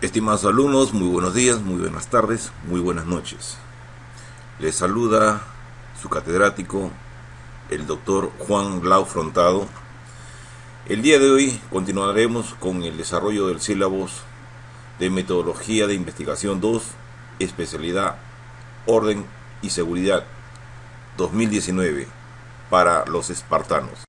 Estimados alumnos, muy buenos días, muy buenas tardes, muy buenas noches. Les saluda su catedrático, el doctor Juan Blau Frontado. El día de hoy continuaremos con el desarrollo del sílabus de Metodología de Investigación 2, especialidad Orden y Seguridad 2019 para los espartanos.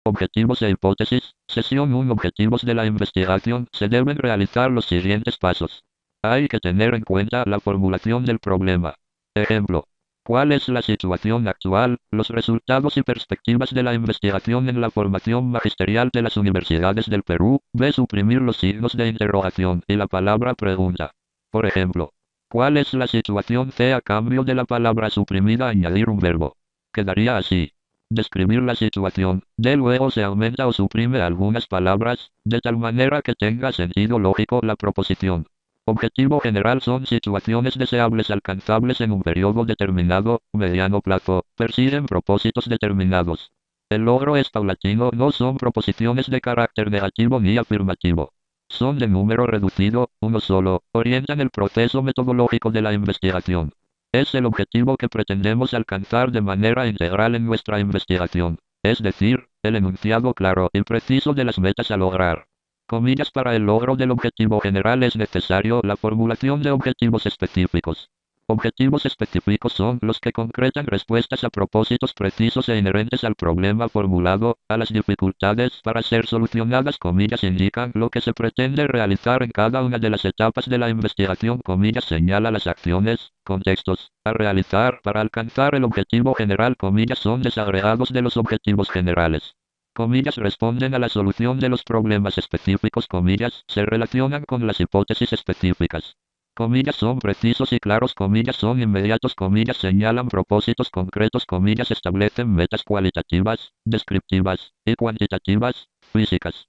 Objetivos e hipótesis. Sesión 1. Objetivos de la investigación. Se deben realizar los siguientes pasos. Hay que tener en cuenta la formulación del problema. Ejemplo. ¿Cuál es la situación actual, los resultados y perspectivas de la investigación en la formación magisterial de las universidades del Perú? B. Suprimir los signos de interrogación y la palabra pregunta. Por ejemplo. ¿Cuál es la situación C? A cambio de la palabra suprimida añadir un verbo. Quedaría así. Describir la situación. De luego se aumenta o suprime algunas palabras, de tal manera que tenga sentido lógico la proposición. Objetivo general son situaciones deseables alcanzables en un periodo determinado, mediano plazo, persiguen propósitos determinados. El logro es paulatino, no son proposiciones de carácter negativo ni afirmativo. Son de número reducido, uno solo, orientan el proceso metodológico de la investigación. Es el objetivo que pretendemos alcanzar de manera integral en nuestra investigación, es decir, el enunciado claro y preciso de las metas a lograr. Comillas. Para el logro del objetivo general es necesario la formulación de objetivos específicos. Objetivos específicos son los que concretan respuestas a propósitos precisos e inherentes al problema formulado, a las dificultades para ser solucionadas. Comillas. Indican lo que se pretende realizar en cada una de las etapas de la investigación. Comillas. Señala las acciones, contextos, a realizar para alcanzar el objetivo general. Comillas. Son desagregados de los objetivos generales. Comillas. Responden a la solución de los problemas específicos. Comillas. Se relacionan con las hipótesis específicas. Comillas. Son precisos y claros. Comillas. Son inmediatos. Comillas. Señalan propósitos concretos. Comillas. Establecen metas cualitativas, descriptivas y cuantitativas, físicas.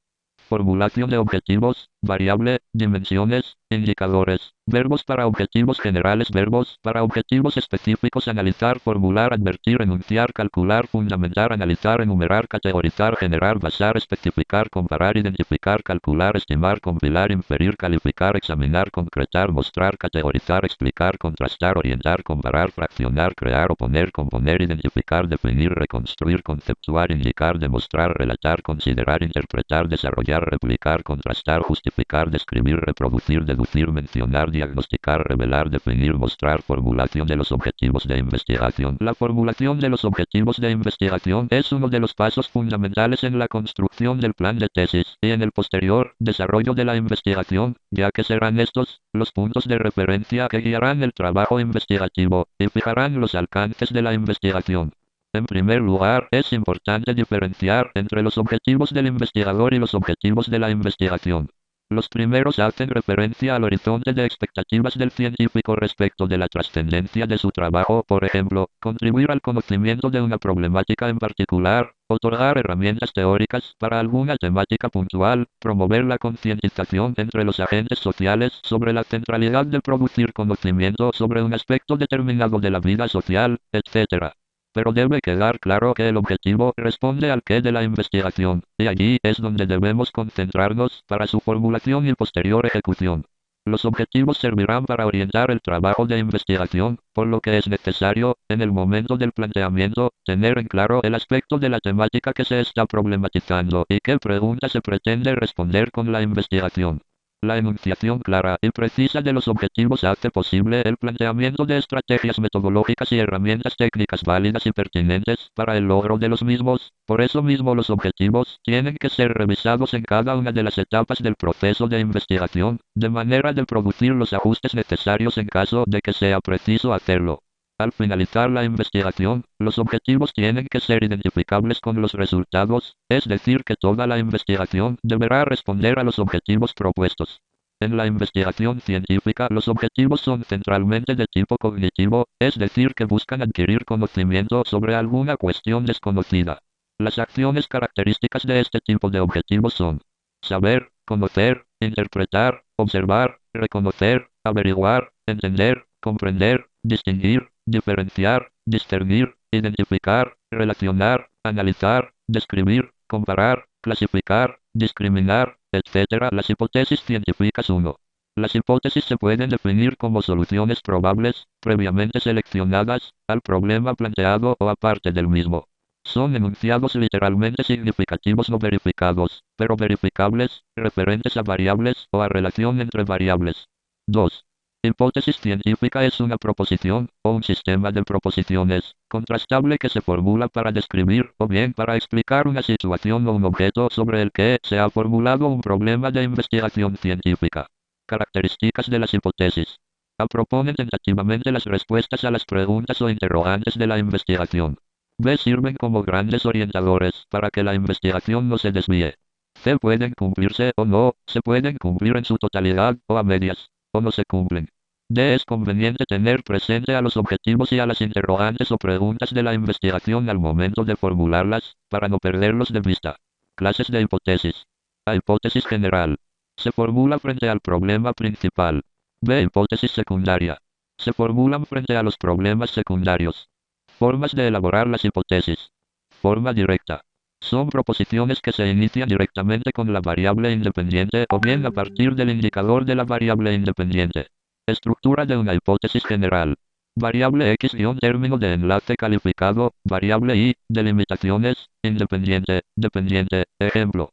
Formulación de objetivos, variable, dimensiones, indicadores, verbos para objetivos generales, verbos para objetivos específicos, analizar, formular, advertir, enunciar, calcular, fundamentar, analizar, enumerar, categorizar, generar, basar, especificar, comparar, identificar, calcular, estimar, compilar, inferir, calificar, examinar, concretar, mostrar, categorizar, explicar, contrastar, orientar, comparar, fraccionar, crear, oponer, componer, identificar, definir, reconstruir, conceptuar, indicar, demostrar, relatar, considerar, interpretar, desarrollar, replicar, contrastar, justificar, describir, reproducir, deducir, mencionar, diagnosticar, revelar, definir, mostrar. Formulación de los objetivos de investigación. La formulación de los objetivos de investigación es uno de los pasos fundamentales en la construcción del plan de tesis y en el posterior desarrollo de la investigación, ya que serán estos los puntos de referencia que guiarán el trabajo investigativo y fijarán los alcances de la investigación. En primer lugar, es importante diferenciar entre los objetivos del investigador y los objetivos de la investigación. Los primeros hacen referencia al horizonte de expectativas del científico respecto de la trascendencia de su trabajo, por ejemplo, contribuir al conocimiento de una problemática en particular, otorgar herramientas teóricas para alguna temática puntual, promover la concientización entre los agentes sociales sobre la centralidad de producir conocimiento sobre un aspecto determinado de la vida social, etc. Pero debe quedar claro que el objetivo responde al qué de la investigación, y allí es donde debemos concentrarnos para su formulación y posterior ejecución. Los objetivos servirán para orientar el trabajo de investigación, por lo que es necesario, en el momento del planteamiento, tener en claro el aspecto de la temática que se está problematizando y qué pregunta se pretende responder con la investigación. La enunciación clara y precisa de los objetivos hace posible el planteamiento de estrategias metodológicas y herramientas técnicas válidas y pertinentes para el logro de los mismos. Por eso mismo los objetivos tienen que ser revisados en cada una de las etapas del proceso de investigación, de manera de producir los ajustes necesarios en caso de que sea preciso hacerlo. Al finalizar la investigación, los objetivos tienen que ser identificables con los resultados, es decir, que toda la investigación deberá responder a los objetivos propuestos. En la investigación científica, los objetivos son centralmente de tipo cognitivo, es decir, que buscan adquirir conocimiento sobre alguna cuestión desconocida. Las acciones características de este tipo de objetivos son saber, conocer, interpretar, observar, reconocer, averiguar, entender, comprender, distinguir, diferenciar, discernir, identificar, relacionar, analizar, describir, comparar, clasificar, discriminar, etc. Las hipótesis científicas 1. Las hipótesis se pueden definir como soluciones probables, previamente seleccionadas, al problema planteado o aparte del mismo. Son enunciados literalmente significativos no verificados, pero verificables, referentes a variables o a relación entre variables. 2. Hipótesis científica es una proposición, o un sistema de proposiciones, contrastable que se formula para describir, o bien para explicar una situación o un objeto sobre el que se ha formulado un problema de investigación científica. Características de las hipótesis. A. Proponen tentativamente las respuestas a las preguntas o interrogantes de la investigación. B. Sirven como grandes orientadores para que la investigación no se desvíe. C. Pueden cumplirse o no, se pueden cumplir en su totalidad, o a medias, o no se cumplen. D. Es conveniente tener presente a los objetivos y a las interrogantes o preguntas de la investigación al momento de formularlas, para no perderlos de vista. Clases de hipótesis. A. Hipótesis general. Se formula frente al problema principal. B. Hipótesis secundaria. Se formulan frente a los problemas secundarios. Formas de elaborar las hipótesis. Forma directa. Son proposiciones que se inician directamente con la variable independiente o bien a partir del indicador de la variable independiente. Estructura de una hipótesis general. Variable X-término de enlace calificado, variable Y, delimitaciones, independiente, dependiente, ejemplo.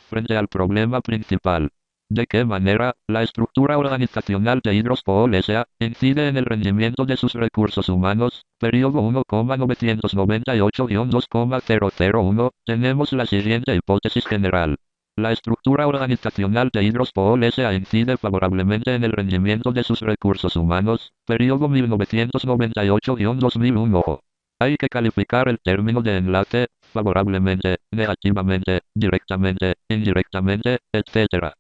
Frente al problema principal. ¿De qué manera la estructura organizacional de Hydrospol S.A. incide en el rendimiento de sus recursos humanos? Periodo 1,998-2,001. Tenemos la siguiente hipótesis general. La estructura organizacional de Hydrospol S.A. incide favorablemente en el rendimiento de sus recursos humanos. Periodo 1998-2001. Hay que calificar el término de enlace favorablemente, negativamente, directamente, indirectamente, etc.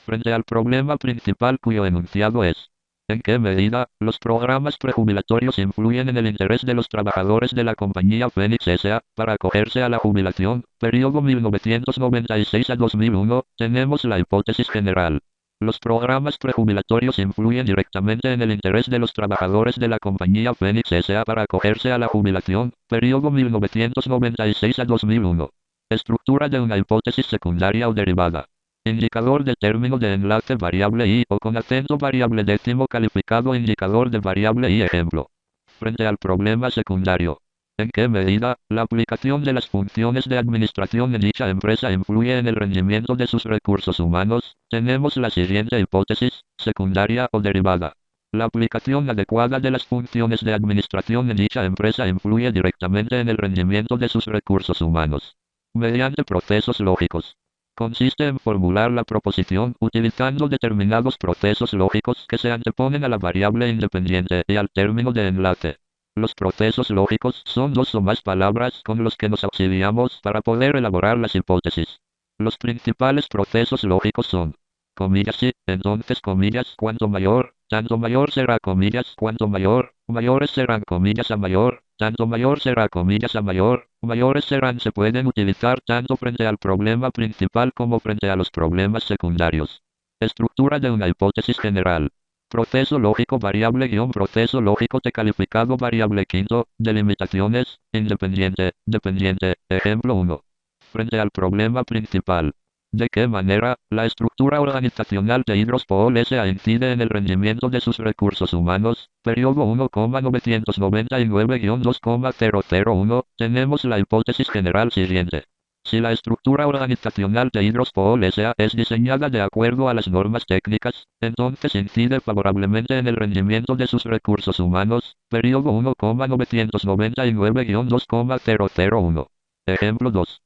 Frente al problema principal cuyo enunciado es: ¿en qué medida los programas prejubilatorios influyen en el interés de los trabajadores de la compañía Phoenix S.A. para acogerse a la jubilación? Periodo 1996-2001. Tenemos la hipótesis general. Los programas prejubilatorios influyen directamente en el interés de los trabajadores de la compañía Phoenix S.A. para acogerse a la jubilación. Periodo 1996-2001. Estructura de una hipótesis secundaria o derivada. Indicador de término de enlace variable Y o con acento variable décimo calificado indicador de variable Y ejemplo. Frente al problema secundario. ¿En qué medida la aplicación de las funciones de administración en dicha empresa influye en el rendimiento de sus recursos humanos? Tenemos la siguiente hipótesis, secundaria o derivada. La aplicación adecuada de las funciones de administración en dicha empresa influye directamente en el rendimiento de sus recursos humanos. Mediante procesos lógicos. Consiste en formular la proposición utilizando determinados procesos lógicos que se anteponen a la variable independiente y al término de enlace. Los procesos lógicos son dos o más palabras con los que nos auxiliamos para poder elaborar las hipótesis. Los principales procesos lógicos son: comillas y, entonces comillas, cuanto mayor, tanto mayor será comillas, cuanto mayor, mayores serán comillas a mayor, tanto mayor será comillas a mayor, mayores serán se pueden utilizar tanto frente al problema principal como frente a los problemas secundarios. Estructura de una hipótesis general. Proceso lógico variable proceso lógico T calificado variable quinto, delimitaciones, independiente, dependiente, ejemplo 1. Frente al problema principal. ¿De qué manera la estructura organizacional de Hydrospol S.A. incide en el rendimiento de sus recursos humanos? Periodo 1,999-2,001. Tenemos la hipótesis general siguiente. Si la estructura organizacional de Hydrospol S.A. es diseñada de acuerdo a las normas técnicas, entonces incide favorablemente en el rendimiento de sus recursos humanos. Periodo 1,999-2,001. Ejemplo 2.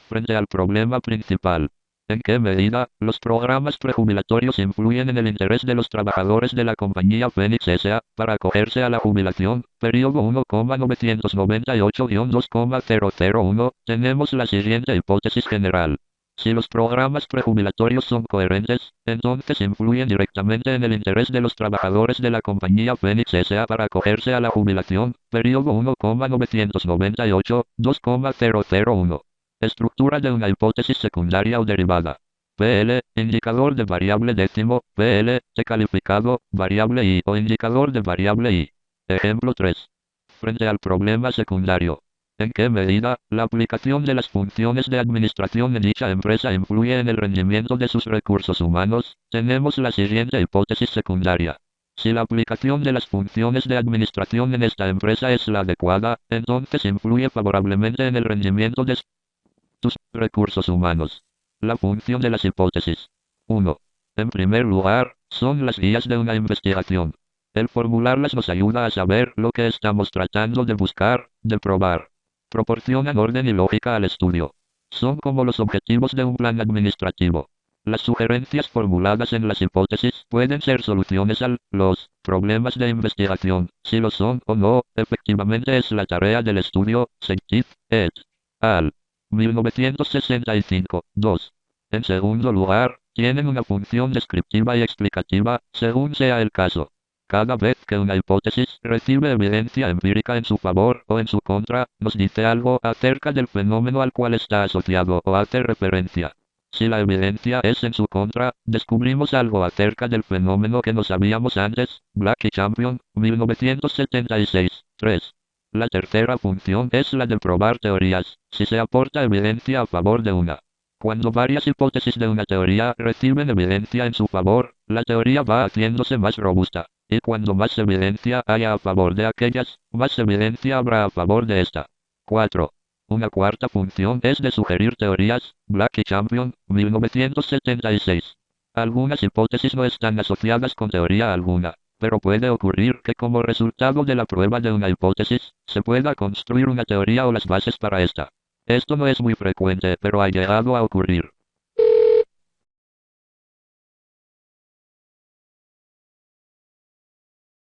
Frente al problema principal. ¿En qué medida los programas prejubilatorios influyen en el interés de los trabajadores de la compañía Phoenix S.A. para acogerse a la jubilación? Periodo 1,998-2,001. Tenemos la siguiente hipótesis general. Si los programas prejubilatorios son coherentes, entonces influyen directamente en el interés de los trabajadores de la compañía Phoenix S.A. para acogerse a la jubilación. Periodo 1,998-2,001. Estructura de una hipótesis secundaria o derivada. PL, indicador de variable décimo, PL, T calificado, variable Y o indicador de variable Y. Ejemplo 3. Frente al problema secundario. ¿En qué medida la aplicación de las funciones de administración en dicha empresa influye en el rendimiento de sus recursos humanos? Tenemos la siguiente hipótesis secundaria. Si la aplicación de las funciones de administración en esta empresa es la adecuada, entonces influye favorablemente en el rendimiento de sus recursos humanos. La función de las hipótesis. 1. En primer lugar, son las guías de una investigación. El formularlas nos ayuda a saber lo que estamos tratando de buscar, de probar. Proporcionan orden y lógica al estudio. Son como los objetivos de un plan administrativo. Las sugerencias formuladas en las hipótesis pueden ser soluciones a los problemas de investigación. Si lo son o no, efectivamente es la tarea del estudio. Seitif, et al. 1965. 2. En segundo lugar, tienen una función descriptiva y explicativa, según sea el caso. Cada vez que una hipótesis recibe evidencia empírica en su favor o en su contra, nos dice algo acerca del fenómeno al cual está asociado o hace referencia. Si la evidencia es en su contra, descubrimos algo acerca del fenómeno que no sabíamos antes. Black y Champion, 1976. 3. La tercera función es la de probar teorías, si se aporta evidencia a favor de una. Cuando varias hipótesis de una teoría reciben evidencia en su favor, la teoría va haciéndose más robusta, y cuando más evidencia haya a favor de aquellas, más evidencia habrá a favor de esta. 4. Una cuarta función es de sugerir teorías. Black y Champion, 1976. Algunas hipótesis no están asociadas con teoría alguna, pero puede ocurrir que como resultado de la prueba de una hipótesis, se pueda construir una teoría o las bases para esta. Esto no es muy frecuente, pero ha llegado a ocurrir.